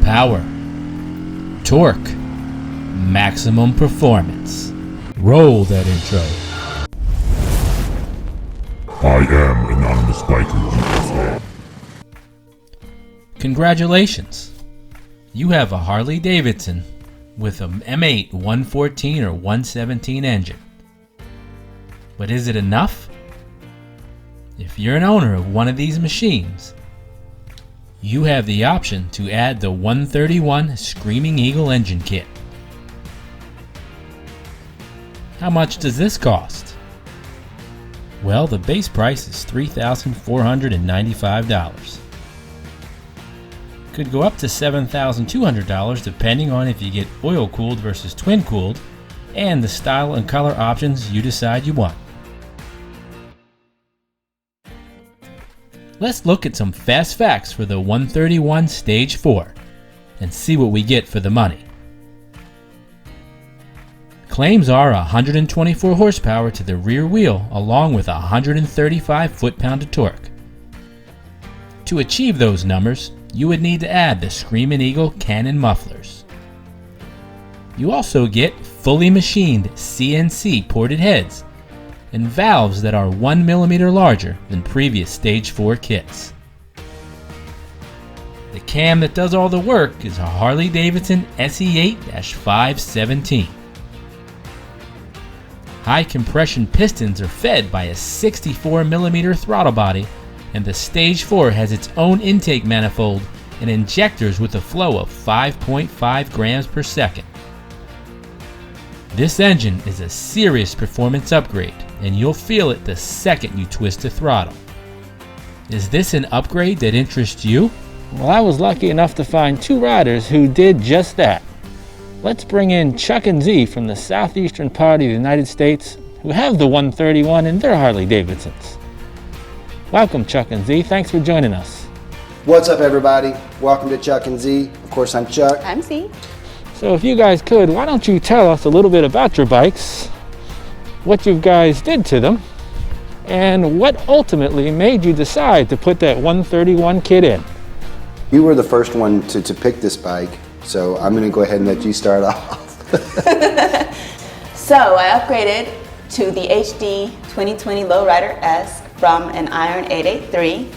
Power, torque, maximum performance. Roll that intro. I am Anonymous Biker. Congratulations. You have a Harley Davidson with an M8 114 or 117 engine. But is it enough? If you're an owner of one of these machines, you have the option to add the 131 Screaming Eagle engine kit. How much does this cost? Well, the base price is $3,495. Could go up to $7,200 depending on if you get oil-cooled versus twin-cooled and the style and color options you decide you want. Let's look at some fast facts for the 131 Stage 4 and see what we get for the money. Claims are 124 horsepower to the rear wheel along with 135 foot-pound of torque. To achieve those numbers, you would need to add the Screaming Eagle cannon mufflers. You also get fully machined CNC ported heads and valves that are 1 millimeter larger than previous Stage 4 kits. The cam that does all the work is a Harley Davidson SE8-517. High compression pistons are fed by a 64 millimeter throttle body, and the Stage 4 has its own intake manifold and injectors with a flow of 5.5 grams per second. This engine is a serious performance upgrade, and you'll feel it the second you twist the throttle. Is this an upgrade that interests you? Well, I was lucky enough to find two riders who did just that. Let's bring in Chuck and Zee from the southeastern part of the United States who have the 131 in their Harley Davidsons. Welcome, Chuck and Zee. Thanks for joining us. What's up, everybody? Welcome to Chuck and Zee. Of course, I'm Chuck. I'm Zee. So if you guys could, why don't you tell us a little bit about your bikes, what you guys did to them, and what ultimately made you decide to put that 131 kit in? You were the first one to pick this bike, so I'm going to go ahead and let you start off. So I upgraded to the HD 2020 Lowrider S from an Iron 883.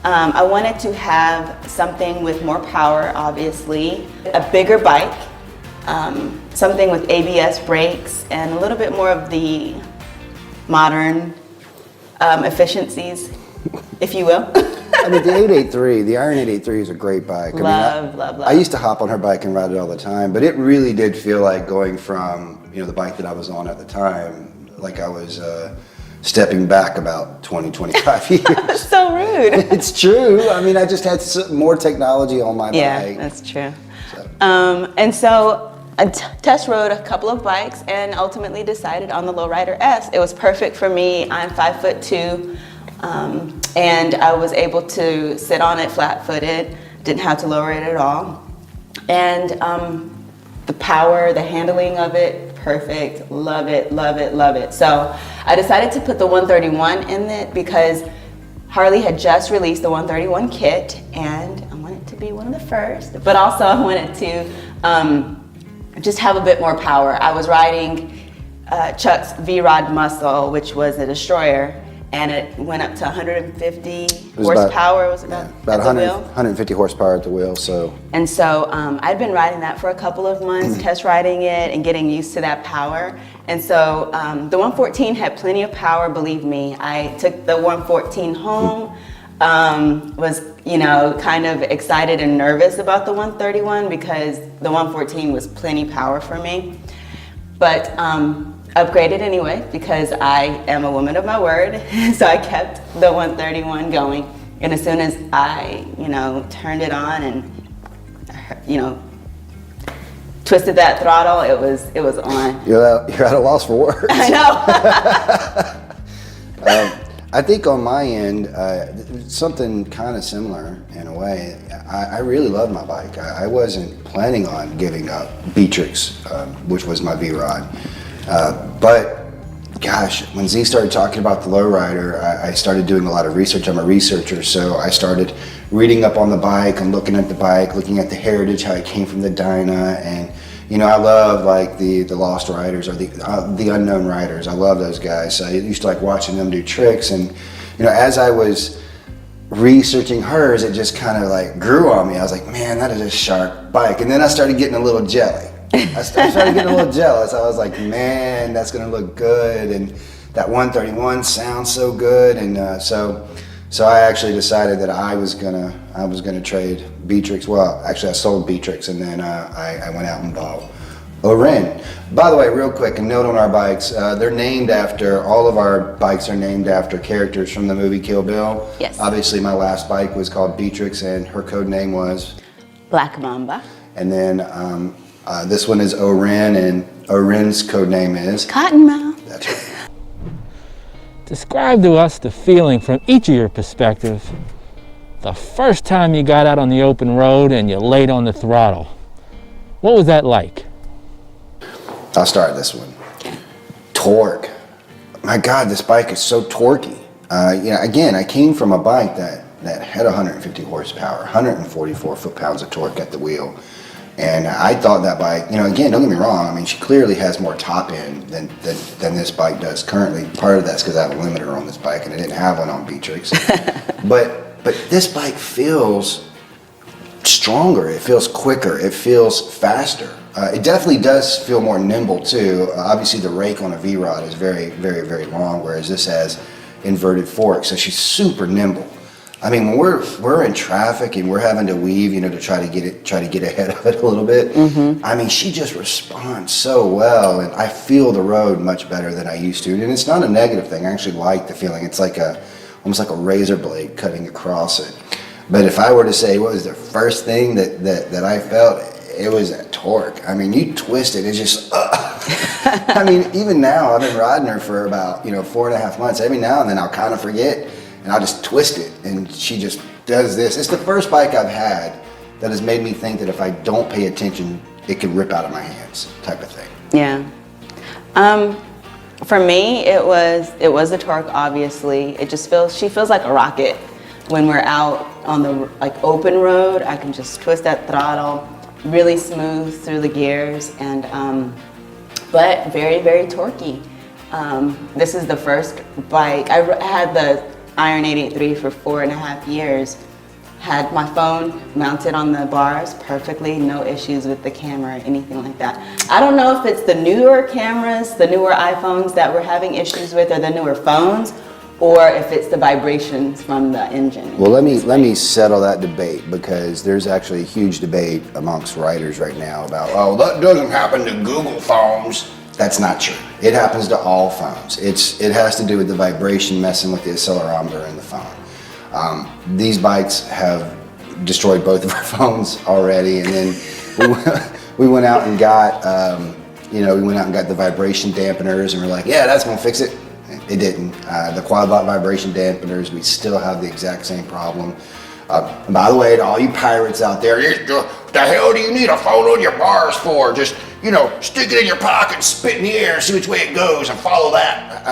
I wanted to have something with more power, obviously, a bigger bike, something with ABS brakes, and a little bit more of the modern efficiencies, if you will. I mean, the Iron 883 is a great bike. Love. I used to hop on her bike and ride it all the time, but it really did feel like going from, the bike that I was on at the time, like I was stepping back about 20-25 years. So rude. It's true. I mean, I just had more technology on my bike. Yeah, that's true. And so I test rode a couple of bikes and ultimately decided on the Lowrider S. It was perfect for me. I'm 5'2", and I was able to sit on it flat-footed. Didn't have to lower it at all. And the power, the handling of it, perfect. Love it. So I decided to put the 131 in it because Harley had just released the 131 kit, and I wanted to be one of the first, but also I wanted to just have a bit more power. I was riding Chuck's V-Rod Muscle, which was a destroyer, and it went up to 150 horsepower. Was about 150 horsepower at the wheel. And so I'd been riding that for a couple of months, test riding it and getting used to that power. And so the 114 had plenty of power, believe me. I took the 114 home, was kind of excited and nervous about the 131 because the 114 was plenty power for me. But upgraded anyway because I am a woman of my word. So I kept the 131 going. And as soon as I, turned it on and, twisted that throttle, it was on. You're at a loss for words. I know. I think on my end, something kind of similar in a way. I really love my bike. I wasn't planning on giving up Beatrix, which was my V-Rod. But gosh, when Zee started talking about the lowrider, I started doing a lot of research. I'm a researcher, so I started reading up on the bike and looking at the bike, looking at the heritage, how it came from the Dyna, and you know, I love like the Lost Riders or the Unknown Riders. I love those guys. So I used to like watching them do tricks, and you know, as I was researching hers, it just kind of like grew on me. I was like, man, that is a sharp bike. And then I started getting a little jelly. I started getting a little jealous. I was like, man, that's gonna look good, and that 131 sounds so good, and so I actually decided that I was gonna trade Beatrix. Well, actually, I sold Beatrix, and then I went out and bought Oren. By the way, real quick, a note on our bikes. They're named after, all of our bikes are named after characters from the movie Kill Bill. Yes. Obviously, my last bike was called Beatrix, and her code name was Black Mamba. And then this one is Oren, and Oren's code name is Cottonmouth. That's right. Describe to us the feeling from each of your perspectives the first time you got out on the open road and you laid on the throttle. What was that like? I'll start this one. Torque. My God, this bike is so torquey. You know, again, I came from a bike that had 150 horsepower, 144 foot-pounds of torque at the wheel. And I thought that bike, you know, again, don't get me wrong, I mean, she clearly has more top end than this bike does currently. Part of that's because I have a limiter on this bike and I didn't have one on Beatrix. but this bike feels stronger, it feels quicker, it feels faster. It definitely does feel more nimble too. Obviously the rake on a V-Rod is very, very, very long, whereas this has inverted forks, so she's super nimble. I mean, when we're in traffic and we're having to weave, you know, to try to get ahead of it a little bit. Mm-hmm. I mean, she just responds so well, and I feel the road much better than I used to. And it's not a negative thing. I actually like the feeling. It's like almost like a razor blade cutting across it. But if I were to say what was the first thing that I felt, it was that torque. I mean, you twist it, it's just. I mean, even now, I've been riding her for about 4.5 months. Every now and then, I'll kind of forget. And I'll just twist it, and she just does this. It's the first bike I've had that has made me think that if I don't pay attention, it could rip out of my hands, type of thing. Yeah. For me, it was the torque. Obviously, she feels like a rocket. When we're out on the open road, I can just twist that throttle, really smooth through the gears, and but very, very torquey. This is the first bike I had the Iron 883 for 4.5 years. Had my phone mounted on the bars perfectly, no issues with the camera or anything like that. I don't know if it's the newer cameras, the newer iPhones that we're having issues with, or the newer phones, or if it's the vibrations from the engine. Well, let me settle that debate, because there's actually a huge debate amongst writers right now about, oh, that doesn't happen to Google phones. That's not true. It happens to all phones. It has to do with the vibration messing with the accelerometer in the phone. These bikes have destroyed both of our phones already, and then we went out and got the vibration dampeners, and we're like, yeah, that's gonna fix it. It didn't. The quad lock vibration dampeners, we still have the exact same problem. And by the way, to all you pirates out there, the hell do you need a phone on your bars for? Just, stick it in your pocket, spit in the air, see which way it goes, and follow that.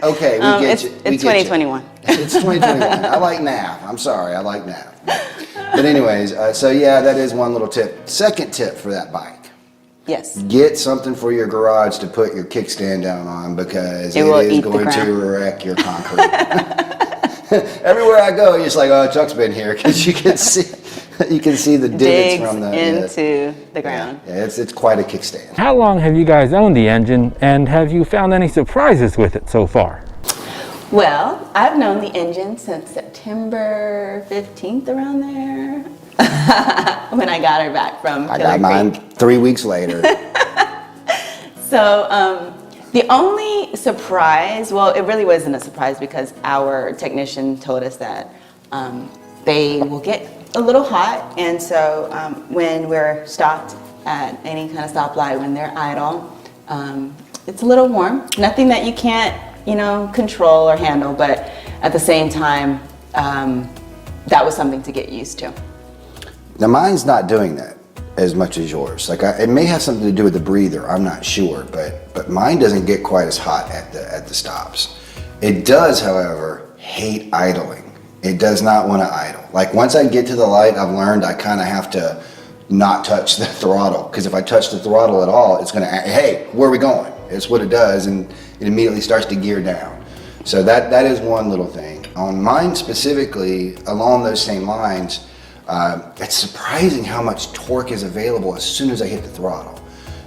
Okay, we get you. It's 2021. It's 2021. I like nav. I'm sorry, I like nav. But anyways, so yeah, that is one little tip. Second tip for that bike. Yes. Get something for your garage to put your kickstand down on, because it is going to wreck your concrete. Everywhere I go, you're just like, oh, Chuck's been here, because you can see the divots from into the ground. Yeah, it's quite a kickstand. How long have you guys owned the engine, and have you found any surprises with it so far? Well, I've known the engine since September 15th, around there, when I got her back from I got mine 3 weeks later. So the only surprise, well, it really wasn't a surprise, because our technician told us that they will get a little hot, and so when we're stopped at any kind of stoplight, when they're idle, it's a little warm. Nothing that you can't, control or handle, but at the same time, that was something to get used to. Now mine's not doing that as much as yours. It may have something to do with the breather, I'm not sure, but mine doesn't get quite as hot at the stops. It does, however, hate idling. It does not want to idle. Like once I get to the light, I've learned I kind of have to not touch the throttle, because if I touch the throttle at all, it's going to, hey, where are we going? It's what it does, and it immediately starts to gear down. So that is one little thing. On mine specifically, along those same lines, it's surprising how much torque is available as soon as I hit the throttle.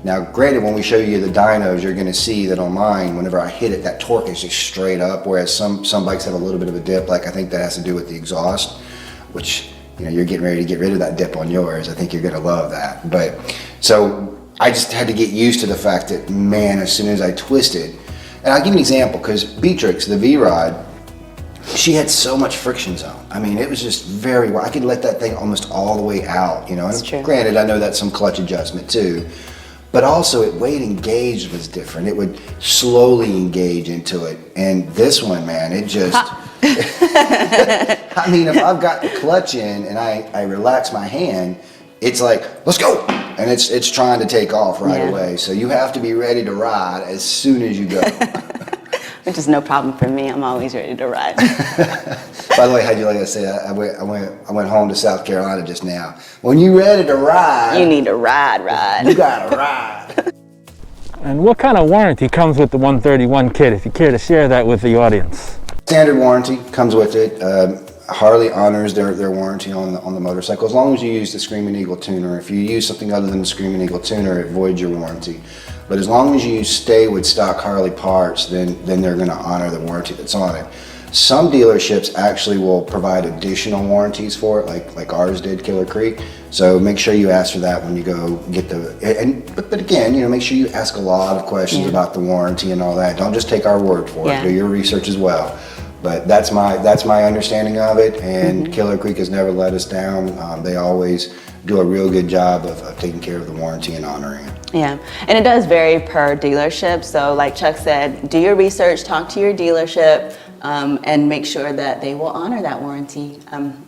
Now, granted, when we show you the dynos, you're going to see that on mine, whenever I hit it, that torque is just straight up, whereas some bikes have a little bit of a dip. Like I think that has to do with the exhaust, which, you know, you're getting ready to get rid of that dip on yours. I think you're going to love that. But so I just had to get used to the fact that, man, as soon as I twisted, and I'll give you an example, because Beatrix, the V-Rod, she had so much friction zone. I mean, it was just very, I could let that thing almost all the way out, you know. That's true. Granted, I know that's some clutch adjustment too, but also it weight engaged was different. It would slowly engage into it. And this one, man, it just, I mean, if I've got the clutch in and I relax my hand, it's like, let's go. And it's trying to take off right away. So you have to be ready to ride as soon as you go. Which is no problem for me. I'm always ready to ride. By the way, how'd you like I say? I went home to South Carolina just now. When you ready to ride, You need to ride. you gotta ride. And what kind of warranty comes with the 131 kit, if you care to share that with the audience? Standard warranty comes with it. Harley honors their warranty on the motorcycle, as long as you use the Screaming Eagle tuner. If you use something other than the Screaming Eagle tuner, it voids your warranty. But as long as you stay with stock Harley parts, then they're going to honor the warranty that's on it. Some dealerships actually will provide additional warranties for it, like ours did, Killer Creek. So make sure you ask for that when you go get but again, you know, make sure you ask a lot of questions about the warranty and all that. Don't just take our word for it. Do your research as well. But that's my understanding of it, and Killer Creek has never let us down. They always do a real good job of taking care of the warranty and honoring it. Yeah, and it does vary per dealership. So like Chuck said, do your research, talk to your dealership, and make sure that they will honor that warranty.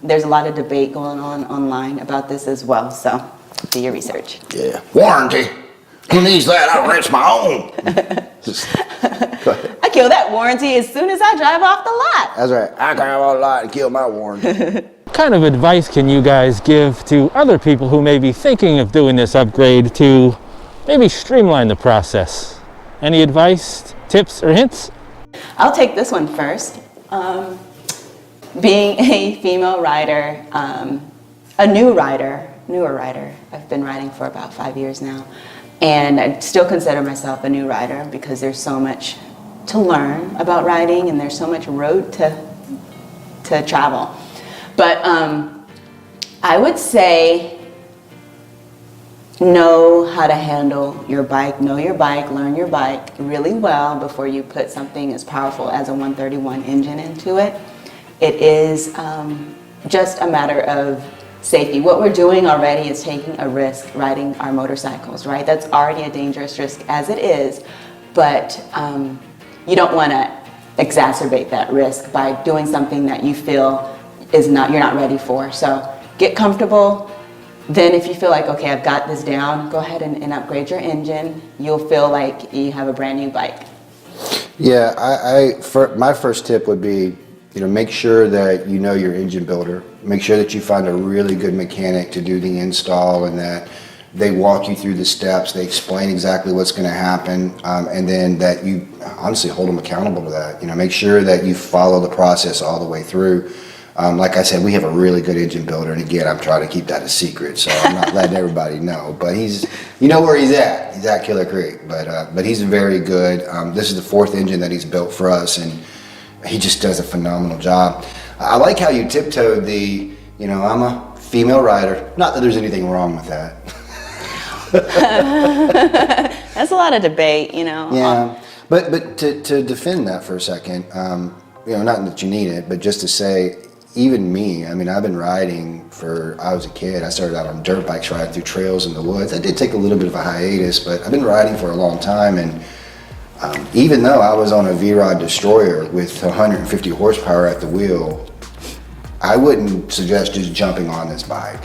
There's a lot of debate going on online about this as well, so do your research. Yeah, warranty. Who needs that? I rent my own. I kill that warranty as soon as I drive off the lot. That's right. I drive a lot and kill my warranty. What kind of advice can you guys give to other people who may be thinking of doing this upgrade to maybe streamline the process? Any advice, tips, or hints? I'll take this one first. Being a female rider, a newer rider, I've been riding for about 5 years now, and I still consider myself a new rider because there's so much to learn about riding and there's so much road to travel. But I would say know how to handle your bike, know your bike, learn your bike really well before you put something as powerful as a 131 engine into it. It is just a matter of safety. What we're doing already is taking a risk riding our motorcycles, right? That's already a dangerous risk as it is, but you don't want to exacerbate that risk by doing something that you feel you're not ready for. So get comfortable. Then if you feel like, okay, I've got this down, go ahead and upgrade your engine. You'll feel like you have a brand new bike. Yeah, my first tip would be, you know, make sure that you know your engine builder. Make sure that you find a really good mechanic to do the install and that they walk you through the steps, they explain exactly what's going to happen, and then that you honestly hold them accountable to that. You know, make sure that you follow the process all the way through. Like I said, we have a really good engine builder, and again, I'm trying to keep that a secret, so I'm not letting everybody know. But you know where he's at. He's at Killer Creek, but he's very good. This is the 4th engine that he's built for us, and he just does a phenomenal job. I like how you tiptoed the, you know, I'm a female rider. Not that there's anything wrong with that. That's a lot of debate, you know. Yeah, but to defend that for a second, you know, not that you need it, but just to say, even me, I mean, I've been riding I was a kid. I started out on dirt bikes, riding through trails in the woods. I did take a little bit of a hiatus, but I've been riding for a long time, and even though I was on a V-Rod Destroyer with 150 horsepower at the wheel, I wouldn't suggest just jumping on this bike.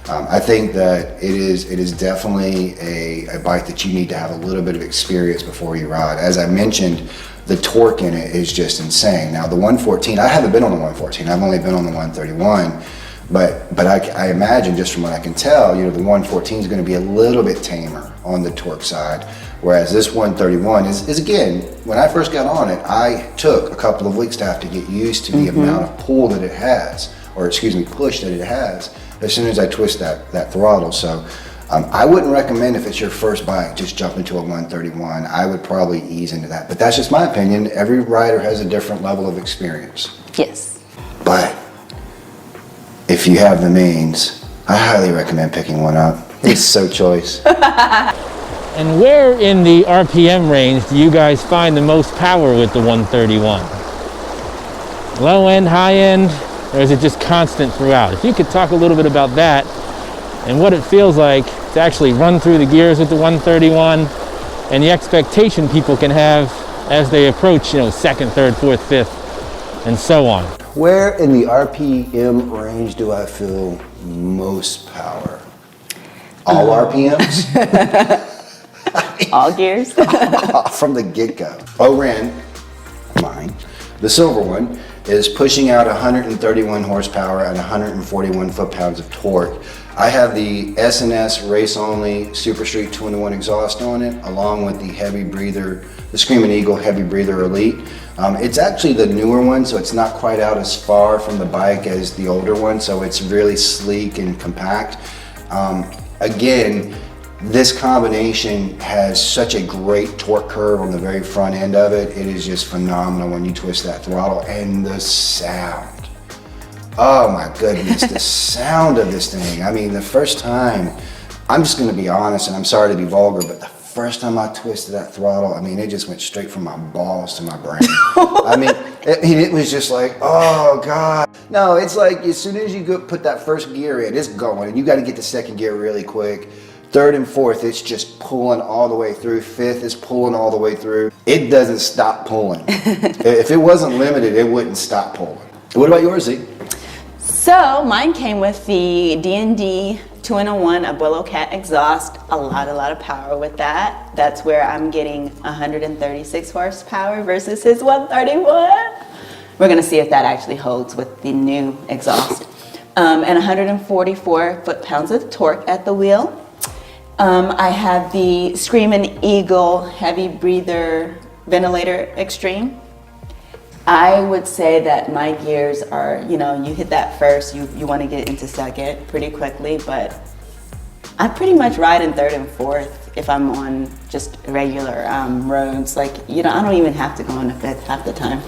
I think that it is definitely a bike that you need to have a little bit of experience before you ride. As I mentioned, the torque in it is just insane. Now the 114, I haven't been on the 114, I've only been on the 131, but I imagine, just from what I can tell, you know, the 114 is going to be a little bit tamer on the torque side, whereas this 131 is again, when I first got on it, I took a couple of weeks to have to get used to the amount of pull that it has, or excuse me, push that it has, as soon as I twist that throttle. So I wouldn't recommend, if it's your first bike, just jump into a 131. I would probably ease into that, but that's just my opinion. Every rider has a different level of experience. Yes. But if you have the means, I highly recommend picking one up. It's so choice. And where in the RPM range do you guys find the most power with the 131? Low end, high end, or is it just constant throughout? If you could talk a little bit about that and what it feels like to actually run through the gears with the 131 and the expectation people can have as they approach, you know, second, third, fourth, fifth, and so on. Where in the RPM range do I feel most power? All RPMs? All gears. From the get-go. OREN, mine, the silver one, is pushing out 131 horsepower and 141 foot-pounds of torque. I have the S&S Race Only Super Street 2-in-1 exhaust on it, along with the Heavy Breather, the Screaming Eagle Heavy Breather Elite. It's actually the newer one, so it's not quite out as far from the bike as the older one, so it's really sleek and compact. Again, this combination has such a great torque curve on the very front end of it. It is just phenomenal when you twist that throttle, and the sound. Oh my goodness, the sound of this thing. I mean, the first time, I'm just gonna be honest, and I'm sorry to be vulgar, but the first time I twisted that throttle, I mean, it just went straight from my balls to my brain. I mean, it was just like, oh God. No, it's like, as soon as you go put that first gear in, it's going, and you gotta get the second gear really quick. Third and fourth, it's just pulling all the way through. Fifth is pulling all the way through. It doesn't stop pulling. If it wasn't limited, it wouldn't stop pulling. What about yours, Zee? So mine came with the D&D 2-in-1 a Willow Cat exhaust. A lot of power with that. That's where I'm getting 136 horsepower versus his 131. We're gonna see if that actually holds with the new exhaust. And 144 foot-pounds of torque at the wheel. I have the Screaming Eagle Heavy Breather Ventilator Extreme. I would say that my gears are, you know, you hit that first, you want to get into second pretty quickly, but I pretty much ride in third and fourth if I'm on just regular roads. Like, you know, I don't even have to go into fifth half the time.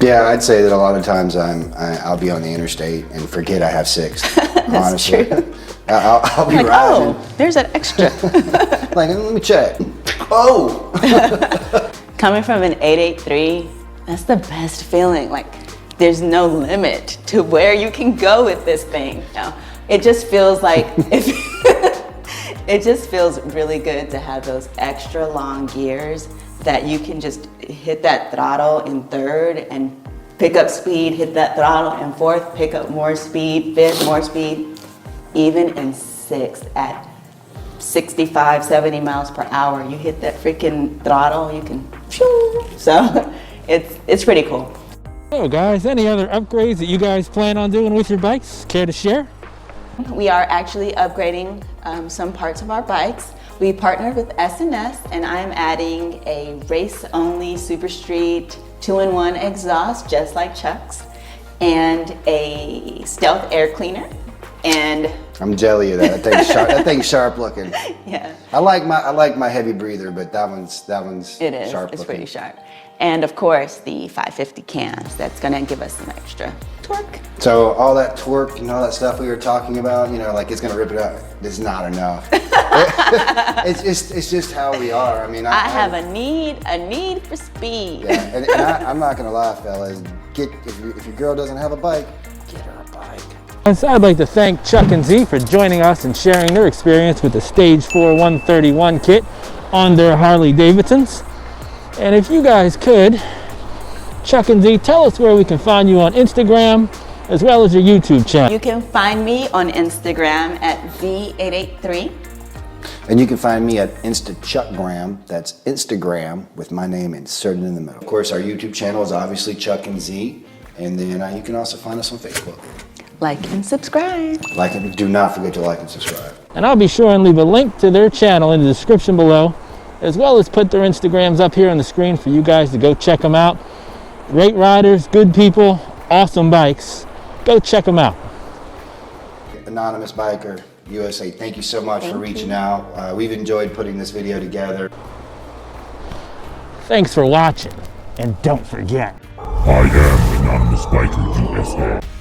Yeah, I'd say that a lot of times I'll be on the interstate and forget I have sixth. That's honestly. true. I'll be Like, riding. oh, there's an extra. Like, let me check. Oh! Coming from an 883, that's the best feeling. Like, there's no limit to where you can go with this thing. You know, it just feels like, it just feels really good to have those extra long gears that you can just hit that throttle in third and pick up speed, hit that throttle in fourth, pick up more speed, fifth, more speed, even in sixth at 65, 70 miles per hour. You hit that freaking throttle, you can, so it's pretty cool. So guys, any other upgrades that you guys plan on doing with your bikes? Care to share? We are actually upgrading some parts of our bikes. We partnered with S&S, and I'm adding a race-only Super Street 2-in-1 exhaust, just like Chuck's, and a stealth air cleaner. And I'm jelly of that. That thing's sharp looking. yeah, I like my heavy breather, but that one's it is. sharp It's looking. pretty sharp. And of course, the 550 cans. That's gonna give us some extra torque. So all that torque and all that stuff we were talking about, you know, like it's gonna rip it out. It's not enough. it's just how we are. I mean, I have a need for speed. Yeah, and I'm not gonna lie, fellas. If your girl doesn't have a bike, get her a bike. And so I'd like to thank Chuck and Zee for joining us and sharing their experience with the Stage 4 131 kit on their Harley Davidsons. And if you guys could, Chuck and Zee, tell us where we can find you on Instagram as well as your YouTube channel. You can find me on Instagram at V883 And you can find me at InstaChuckgram. That's Instagram with my name inserted in the middle. Of course, our YouTube channel is obviously Chuck and Zee. And then you can also find us on Facebook. Like and subscribe. Like and do not forget to like and subscribe. And I'll be sure and leave a link to their channel in the description below, as well as put their Instagrams up here on the screen for you guys to go check them out. Great riders, good people, awesome bikes. Go check them out. Anonymous Biker USA, thank you so much for reaching out. We've enjoyed putting this video together. Thanks for watching, and don't forget. I am Anonymous Biker USA.